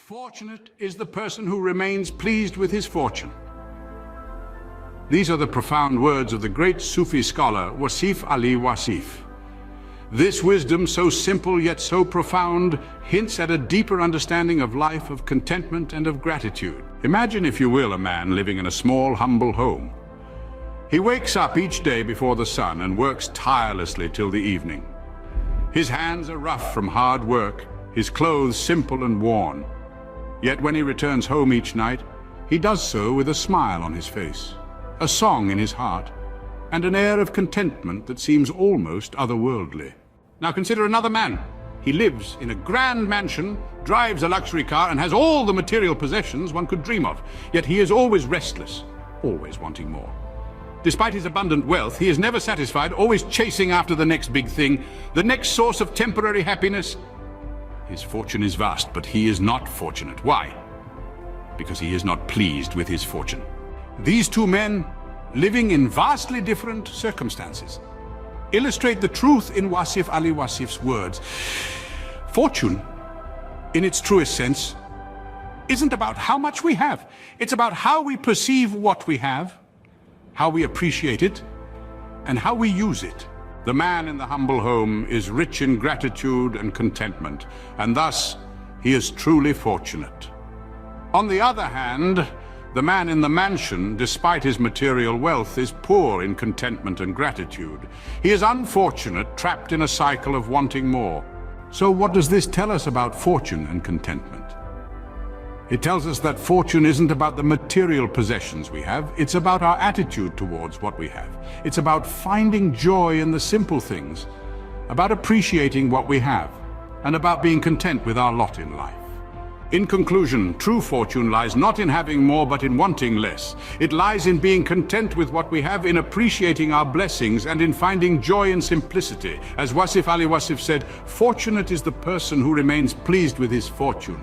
Fortunate is the person who remains pleased with his fortune. These are the profound words of the great Sufi scholar WASIF Ali WASIF. This wisdom, so simple yet so profound, hints at a deeper understanding of life, of contentment and of gratitude. Imagine, if you will, a man living in a small, humble home. He wakes up each day before the sun and works tirelessly till the evening. His hands are rough from hard work, his clothes simple and worn. Yet when he returns home each night, he does so with a smile on his face, a song in his heart, and an air of contentment that seems almost otherworldly. Now consider another man. He lives in a grand mansion, drives a luxury car, and has all the material possessions one could dream of. Yet he is always restless, always wanting more. Despite his abundant wealth, he is never satisfied, always chasing after the next big thing, the next source of temporary happiness. His fortune is vast, but he is not fortunate. Why? Because he is not pleased with his fortune. These two men, living in vastly different circumstances, illustrate the truth in WASIF Ali WASIF's words. Fortune, in its truest sense, isn't about how much we have. It's about how we perceive what we have, how we appreciate it, and how we use it. The man in the humble home is rich in gratitude and contentment, and thus he is truly fortunate. On the other hand, the man in the mansion, despite his material wealth, is poor in contentment and gratitude. He is unfortunate, trapped in a cycle of wanting more. So what does this tell us about fortune and contentment? It tells us that fortune isn't about the material possessions we have, it's about our attitude towards what we have. It's about finding joy in the simple things, about appreciating what we have, and about being content with our lot in life. In conclusion, true fortune lies not in having more, but in wanting less. It lies in being content with what we have, in appreciating our blessings, and in finding joy in simplicity. As WASIF Ali WASIF said, "Fortunate is the person who remains pleased with his fortune."